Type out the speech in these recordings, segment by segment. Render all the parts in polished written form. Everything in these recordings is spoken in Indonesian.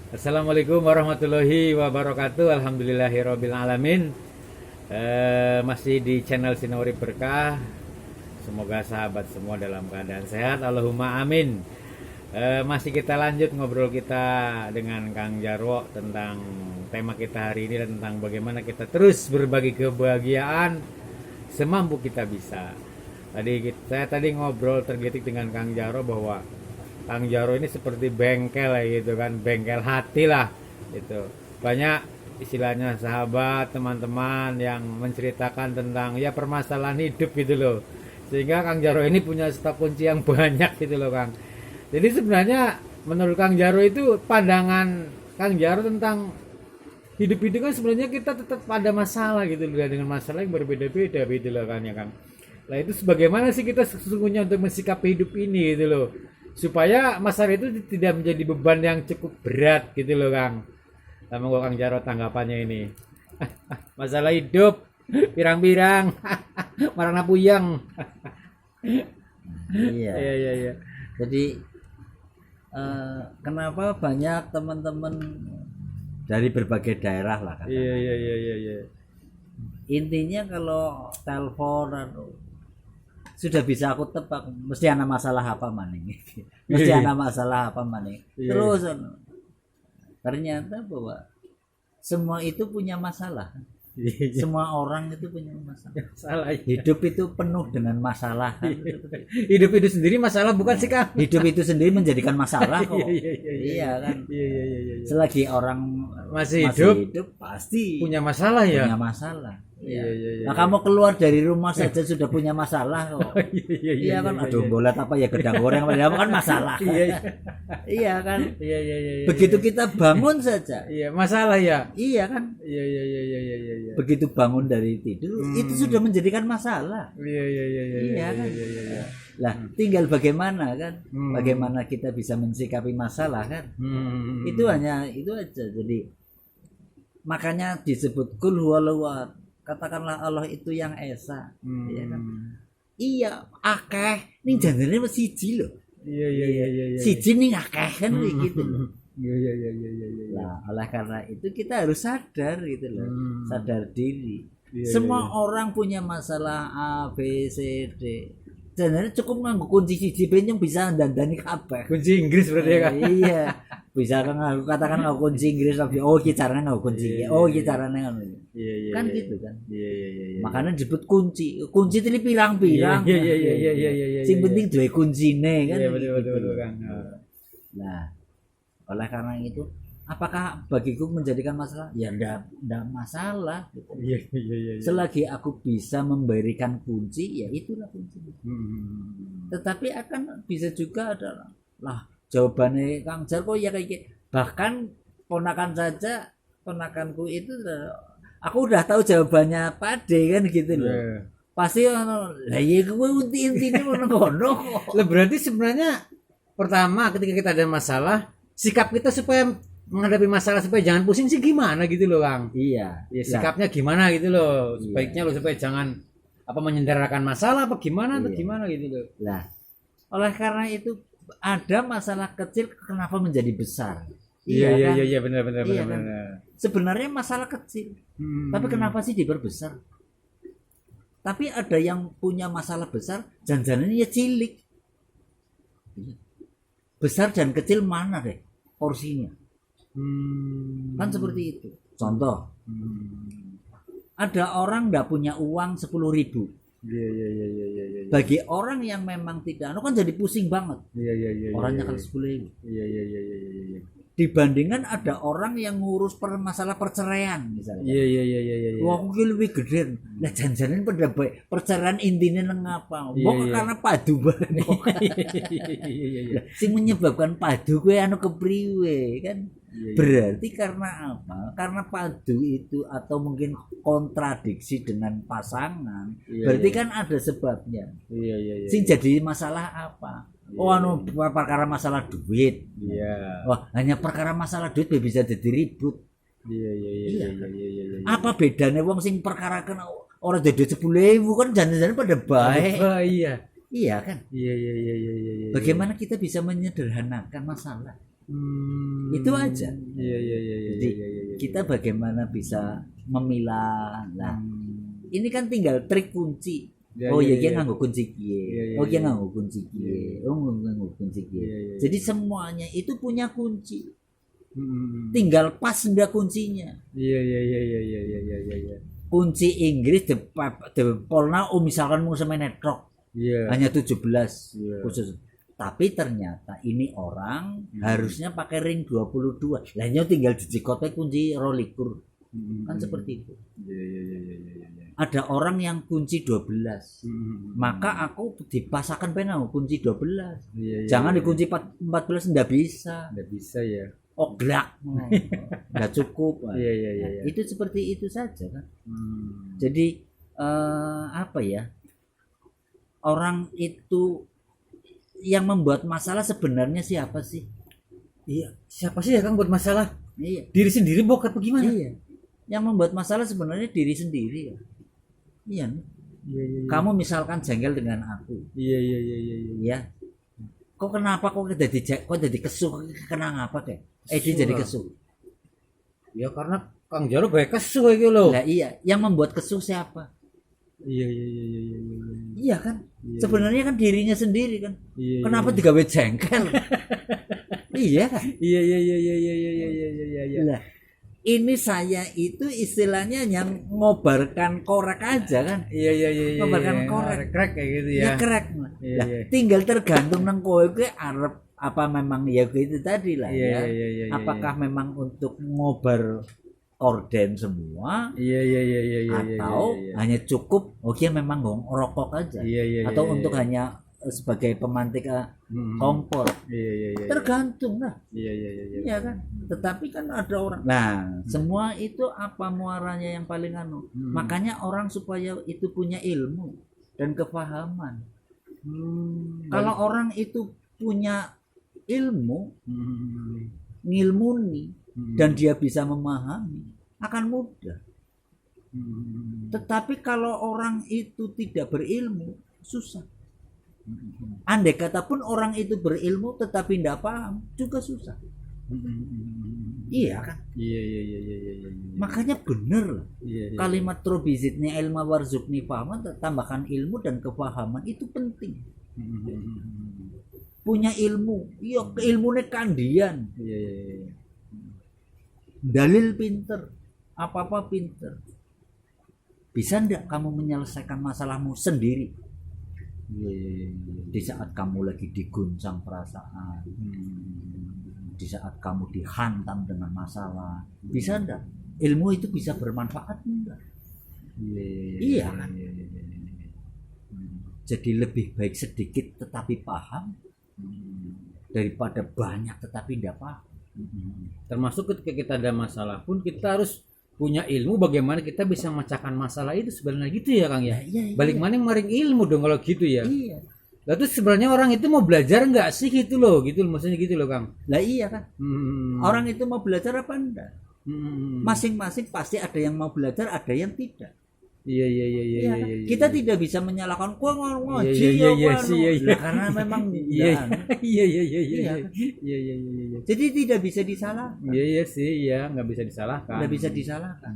Assalamualaikum warahmatullahi wabarakatuh. Alhamdulillahirabbil alamin. Masih di channel Sinori Berkah. Semoga sahabat semua dalam keadaan sehat. Allahumma amin. Masih kita lanjut ngobrol kita dengan Kang Jarwo tentang tema kita hari ini, tentang bagaimana kita terus berbagi kebahagiaan semampu kita bisa. Saya tadi ngobrol tergelitik dengan Kang Jarwo bahwa Kang Jarwo ini seperti bengkel gitu kan, bengkel hati lah gitu. Banyak istilahnya sahabat, teman-teman yang menceritakan tentang ya permasalahan hidup gitu loh. Sehingga Kang Jarwo ini punya stok kunci yang banyak gitu loh Kang. Jadi sebenarnya menurut Kang Jarwo itu pandangan Kang Jarwo tentang hidup itu kan sebenarnya kita tetap ada masalah gitu loh, dengan masalah yang berbeda-beda gitu loh kan ya Kang. Nah itu sebagaimana sih kita sesungguhnya untuk mensikapi hidup ini gitu loh, supaya masalah itu tidak menjadi beban yang cukup berat gitu loh Kang. Sama gua Kang Jarwo tanggapannya ini. Masalah hidup pirang-pirang marana puyeng. Iya. Iya iya iya. Jadi kenapa banyak teman-teman dari berbagai daerah lah kan? Iya iya iya iya iya. Intinya kalau telepon sudah bisa aku tebak mesti ada masalah apa maning. Mesti ada masalah apa maning. Iya. Terus ternyata bahwa semua itu punya masalah. Iya. Semua orang itu punya masalah. Salah. Hidup itu penuh dengan masalah. Hidup itu sendiri masalah bukan sih Kang? Hidup itu sendiri menjadikan masalah kok. Iya Iya kan. iya iya iya. Selagi orang Masih hidup pasti punya masalah ya. punya masalah. Iya iya iya. Nah, kamu keluar dari rumah saja sudah punya masalah kok. Iya Iya kan, aduh bolat apa ya, gedang goreng apa ya, kan masalah. Iya iya. Iya kan. Iya iya iya. Begitu kita bangun saja. Iya, masalah ya. Iya kan. Iya iya iya iya iya iya. Begitu bangun dari tidur itu sudah menjadikan masalah. Iya iya iya iya. Iya kan. Iya iya iya. Lah, tinggal bagaimana kan? Bagaimana kita bisa mensikapi masalah kan? Itu hanya itu aja. Jadi makanya disebut kul huwallahu ahad. Katakanlah Allah itu yang esa. Iya kan? Iya, akeh ning jandane wis siji lho. Iya iya iya iya iya. Siji ning akeh kan gitu loh. Iya iya iya iya iya iya. Nah, oleh karena itu kita harus sadar gitu loh. Sadar diri. Iya, Semua orang punya masalah A, B, C, D. Sebenarnya cukup nganggo kunci siji ben yang bisa dandani kabeh. Kunci Inggris berarti ya Kang. Iya. Bisa kan aku katakan nganggo kunci Inggris tapi oh iki carane nganggo kunci. Oh iki carane ngono. Iya iya. Kan gitu kan. Iya iya iya iya. Makanya disebut kunci. Kunci itu pirang-pirang. Iya iya iya iya iya iya. Sing penting duwe kuncine kan. Iya betul betul gitu. betul Kang. Nah, oleh karena itu apakah bagiku menjadikan masalah? Ya enggak masalah gitu. Iya iya iya. Selagi aku bisa memberikan kunci, ya itulah kunci. Tetapi akan bisa juga adalah lah jawabannya Kang Jarwo ya kayak gitu. Bahkan ponakan saja, ponakanku itu aku udah tahu jawabannya Pade kan gitu loh. Pasti lah ya gue intinya ngono. Lah berarti sebenarnya pertama ketika kita ada masalah, sikap kita supaya menghadapi masalah supaya jangan pusing sih gimana gitu loh Kang. Iya. Ya sikapnya gimana gitu loh. Sebaiknya lo supaya jangan apa menyendarkan masalah apa gimana atau gimana gitu loh. Lah, oleh karena itu ada masalah kecil kenapa menjadi besar? Iya iya kan? iya benar benar Iya, benar kan? benar. Sebenarnya masalah kecil. Tapi kenapa sih diperbesar? Tapi ada yang punya masalah besar, jangan-jangan ya cilik. Besar dan kecil mana deh porsinya? Kan seperti itu. Contoh, ada orang nggak punya uang 10.000. Iya iya iya iya iya iya. Bagi orang yang memang tidak, kan jadi pusing banget. Iya iya iya. Orangnya kan 10.000. Iya iya iya iya iya. Dibandingkan ada orang yang ngurus masalah perceraian misalnya. Iya iya iya iya iya. Wah, aku lebih gede. Lah jangan-jangan pada baik perceraian intinya nang apa? Mbok karena padu banget. Sing menyebabkan padu kuwi anu kepriwe kan? Berarti karena apa? Karena padu itu atau mungkin kontradiksi dengan pasangan. Berarti kan ada sebabnya. Iya iya iya. Sing jadi masalah apa? Oh anu perkara masalah duit. Iya. Wah, hanya perkara masalah duit bisa jadi ribut. Iya iya iya iya iya iya. Apa bedanya wong sing perkarakan orang jadi 10.000 kan jangan-jangan pada baik. Oh iya. Iya kan? Iya iya iya iya iya. Bagaimana kita bisa menyederhanakan masalah? Itu aja. Iya. Jadi kita bagaimana bisa memilah. Nah, ini kan tinggal trik kunci. Oh iya, dia nganggo kunci kiye. Oh dia nganggo kunci kiye. Oh nganggo kunci kiye. Jadi semuanya itu punya kunci. Tinggal pas ndak kuncinya. Iya. Kunci Inggris de polna misalkan mau semenetrok. Hanya 17 khusus. Tapi ternyata ini orang harusnya pakai ring 22. Lahnya tinggal dijikotnya kunci 22. Kan seperti itu. Ada orang yang kunci 12. Maka aku dipasangkan penau kunci 12. Jangan dikunci 14 ndak bisa. Ndak bisa ya. Oglak. Nggak cukup. Iya. Itu seperti itu saja kan. Jadi apa ya? Orang itu yang membuat masalah sebenarnya siapa sih? Iya, siapa sih ya Kang buat masalah? Iya. Diri sendiri bokap bagaimana? Iya. Yang membuat masalah sebenarnya diri sendiri ya. Iya. Kamu misalkan jengkel dengan aku. Iya. Iya. Kok kenapa kok jadi kesuh? Kenapa deh? Dia jadi kesuh. Ya karena Kang Jarwo bae kesuh iki lho. Lah iya, yang membuat kesuh siapa? Iya. Iya kan? Sebenarnya kan dirinya sendiri kan. Iya. Kenapa digawe jengkel? Iya kan? Iya. Lah, ini saya itu istilahnya yang ngobarkan korek aja kan. Iya. Ngobarkan korek. Krek kayak gitu ya. Ya krek. Iya. Tinggal tergantung nang kowe kuwi arep apa memang ya gitu tadi lah ya. Iya. Apakah memang untuk ngobar korden semua? Iya. Atau hanya cukup memang rokok aja. Iya. Atau untuk hanya sebagai pemantik kompor. Iya. Tergantung lah. Iya. Iya kan. Tetapi kan ada orang. Nah, semua itu apa muaranya yang paling Makanya orang supaya itu punya ilmu dan kefahaman. Kalau orang itu punya ilmu, ngilmuni dan dia bisa memahami, akan mudah. Tetapi kalau orang itu tidak berilmu, susah. Andai kata pun orang itu berilmu tetapi tidak paham, juga susah. Iya kan? Iya. Makanya benar kalimat robizitni ilma warzukni fahaman, tambahkan ilmu dan kefahaman itu penting. Punya ilmu, iya ilmunya kandian. Iya. Dalil pinter, apa-apa pinter. Bisa ndak kamu menyelesaikan masalahmu sendiri? Di saat kamu lagi diguncang perasaan, di saat kamu dihantam dengan masalah, bisa ndak? Ilmu itu bisa bermanfaat enggak? Iya kan? Jadi lebih baik sedikit tetapi paham daripada banyak tetapi tidak paham. Termasuk ketika kita ada masalah pun kita harus punya ilmu bagaimana kita bisa memecahkan masalah itu sebenarnya gitu ya Kang ya. Iya. Balik maning maring ilmu dong kalau gitu ya. Iya. Lalu sebenarnya orang itu mau belajar nggak sih gitu loh maksudnya gitu loh Kang. Lah iya kan. Orang itu mau belajar apa enggak? Masing-masing pasti ada yang mau belajar, ada yang tidak. Iya. Kita tidak bisa menyalahkan gua ngaji iya. karena memang Iya. Jadi tidak bisa disalahkan. Iya sih ya, nggak bisa disalahkan. Nggak bisa disalahkan.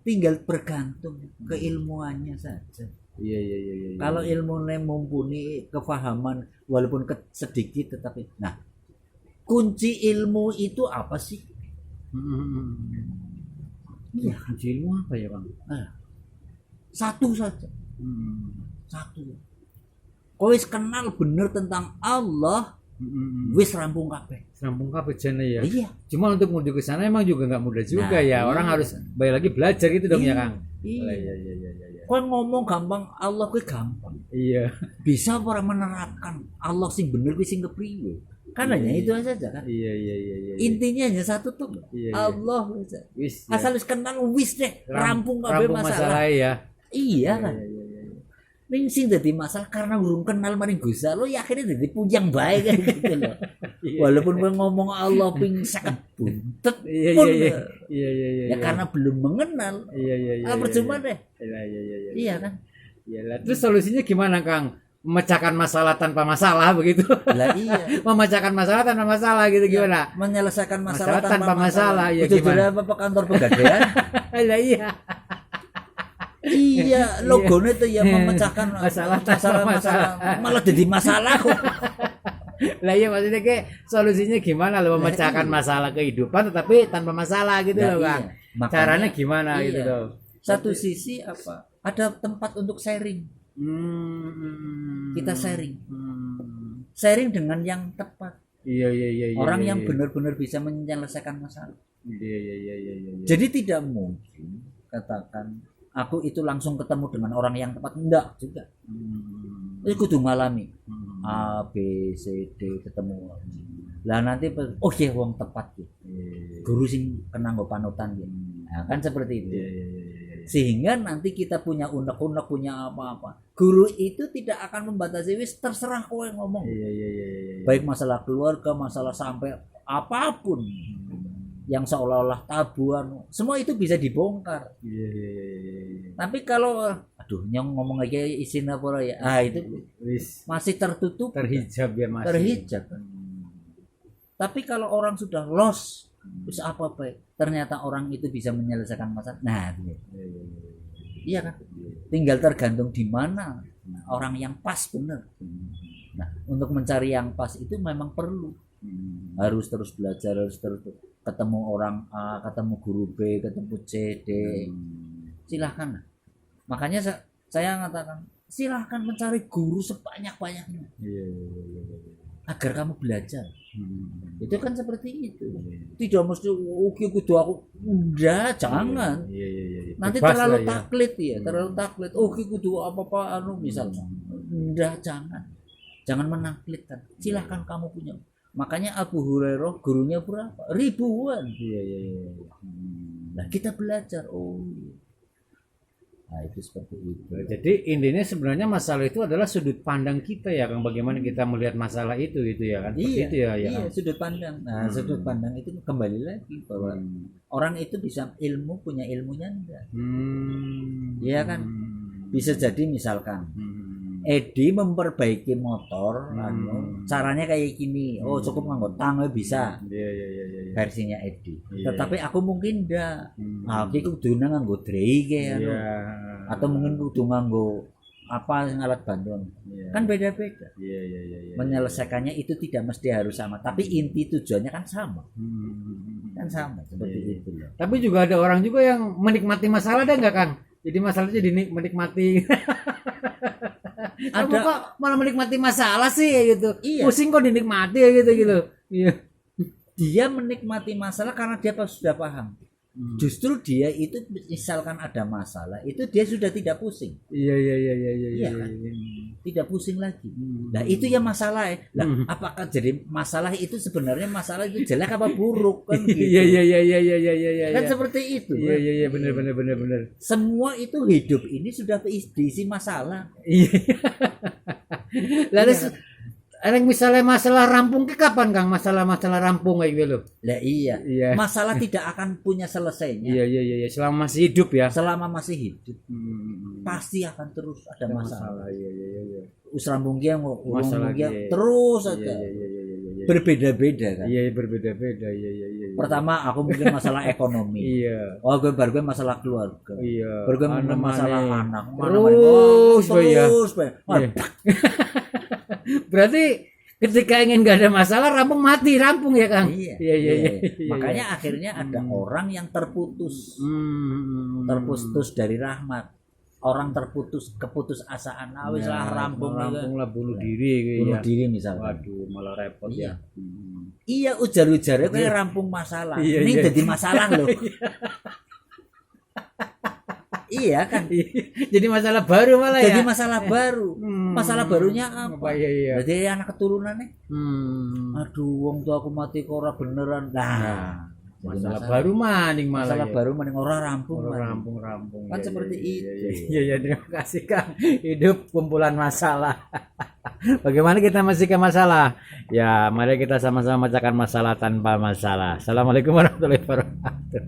Tinggal bergantung keilmuannya saja. Iya. Kalau ilmunya mumpuni, kefahaman walaupun sedikit tetapi kunci ilmu itu apa sih? Iya, kunci ilmu apa ya Bang? Satu saja. Satu. Kowe kenal bener tentang Allah, wis rampung kabeh. Rampung kabeh jane ya. Iya. Cuma untuk menuju ke sana emang juga nggak mudah juga ya. Orang harus balik lagi belajar gitu dong ya Kang. Iya. Kowe ngomong gampang, Allah kuwi gampang. Iya. Bisa orang menerapkan Allah sing bener kuwi sing kepriye. Kan hanya itu saja kan. Iya. Intinya hanya satu tuh. Allah saja. Asal wis kenal wis deh, rampung kabeh masalah. Ya. Iya kan. Ning sing dadi masalah karena urung kenal maring Gusti Allah ya akhirnya dadi pujang bae kan gitu loh. Walaupun kowe ngomong Allah ping 50 buntet pun. Iya. Ya karena belum mengenal. Iya. Percuma deh. Iya. Iya kan. Iyalah. Terus solusinya gimana Kang? memecahkan masalah tanpa masalah begitu. Lah iya. Memecahkan masalah tanpa masalah gitu gimana? Menyelesaikan Masalah masalah tanpa masalah, ya itu gimana? apa kantor pegadaian? Lah iya. Iya, logonya tuh ya memecahkan Masalah tanpa masalah. Malah jadi masalah kok. Lah iya maksudnya kayak solusinya gimana lo memecahkan masalah kehidupan tetapi tanpa masalah gitu Nah, loh Kang. iya. Makanya, Caranya gimana iya. gitu loh. Satu sisi apa? Ada tempat untuk sharing. Kita sharing. Sharing dengan yang tepat. Iya. Orang iya, yang iya. benar-benar bisa menyelesaikan masalah. Iya. Jadi tidak mungkin katakan aku itu langsung ketemu dengan orang yang tepat, enggak juga. Itu kudu ngalami A B C D ketemu. Lah nanti oh iya wong tepat ya. Guru sing kena nggo panutan ya. Nah, kan seperti itu. Iya. Sehingga nanti kita punya unek-unek, punya apa-apa. Guru itu tidak akan membatasi, wis terserah kowe ngomong. Iya. Baik masalah keluarga, masalah sampai apapun yang seolah-olah tabuan, semua itu bisa dibongkar. Iya. Tapi kalau aduh yang ngomong aja isin apa ya, itu Wis masih tertutup, terhijab ya Mas. terhijab. Tapi kalau orang sudah lost, terus apa ternyata orang itu bisa menyelesaikan masalah. Nah, iya kan? Tinggal tergantung di mana orang yang pas benar. Nah, untuk mencari yang pas itu memang perlu. Harus terus belajar, harus terus ketemu orang A, ketemu guru B, ketemu C, D. Silahkan. Makanya saya mengatakan silahkan mencari guru sebanyak-banyaknya. Iya. Agar kamu belajar. Itu kan seperti itu. Tidak mesti oke kudu aku. Udah, jangan. Iya. Nanti Bebas terlalu lah ya. taklid ya, terlalu taklid. Oke kudu apa-apa misalnya. Udah, jangan. Jangan menaklidkan. Silahkan kamu punya. Makanya Abu Hurairah gurunya berapa? Ribuan. Iya. Nah, kita belajar. Nah, itu seperti itu. Jadi intinya sebenarnya masalah itu adalah sudut pandang kita ya Kang, bagaimana kita melihat masalah itu gitu ya kan. Seperti Iya, itu ya iya, Kang. sudut pandang. Nah, sudut pandang itu kembali lagi bahwa orang itu bisa punya ilmunya enggak. Iya kan? Bisa jadi misalkan Edi memperbaiki motor, caranya kayak gini. Oh, cukup nganggo tang bisa. Iya. Versinya Edi. Iya. Tetapi aku mungkin enggak. Nah, iki kudu nganggo drei Iya. atau mungkin kudu nganggo apa alat bantuan. Iya. Kan beda-beda. Iya. Menyelesaikannya itu tidak mesti harus sama, tapi inti tujuannya kan sama. Kan sama seperti itu loh. Tapi juga ada orang juga yang menikmati masalah ada enggak Kang? Jadi masalahnya menikmati. Kamu kok malah menikmati masalah sih gitu. Iya. Pusing kok dinikmati ya gitu. Iya. Dia menikmati masalah karena dia sudah paham. Justru dia itu misalkan ada masalah, itu dia sudah tidak pusing. Iya. Iya kan? Tidak pusing lagi. Nah, itu ya masalah ya. Nah, apakah jadi masalah itu sebenarnya masalah itu jelek apa buruk kan gitu. Iya. Kan seperti itu. Kan? Iya, benar. Semua itu hidup ini sudah diisi masalah. Iya. Lalu misalnya masalah rampung ke kapan Kang? Masalah rampung kayak gitu. Lah iya. Masalah tidak akan punya selesainya. Iya. Selama masih hidup ya. Selama masih hidup. Pasti akan terus ada masalah. Iya. Rampung dia Masalah terus aja. Iya. Berbeda-beda kan. Iya, berbeda-beda. Iya. Pertama aku mungkin masalah ekonomi. Iya. Oh, gue masalah keluarga. Iya. Baru gue masalah anak. Terus. Berarti ketika ingin gak ada masalah rampung ya Kang. Iya. Makanya akhirnya ada orang yang terputus. Terputus dari rahmat. Orang keputus asaan. Wis lah rampung lah bunuh diri bunuh diri misalnya. Waduh, malah repot ya. Iya, ujar-ujarnya kayak rampung masalah. Ini jadi masalah loh. Iya kan. Jadi masalah baru malah ya. Jadi masalah baru. Masalah barunya apa? Iya. Jadi anak keturunannya. Aduh, wong tua aku mati kok ora beneran. Nah, masalah baru maning malah. Masalah baru maning ora rampung. Rampung. Kan seperti itu. Iya, terima kasih Kang. Hidup kumpulan masalah. Bagaimana kita masih ke masalah? Ya, mari kita sama-sama memecahkan masalah tanpa masalah. Assalamualaikum warahmatullahi wabarakatuh.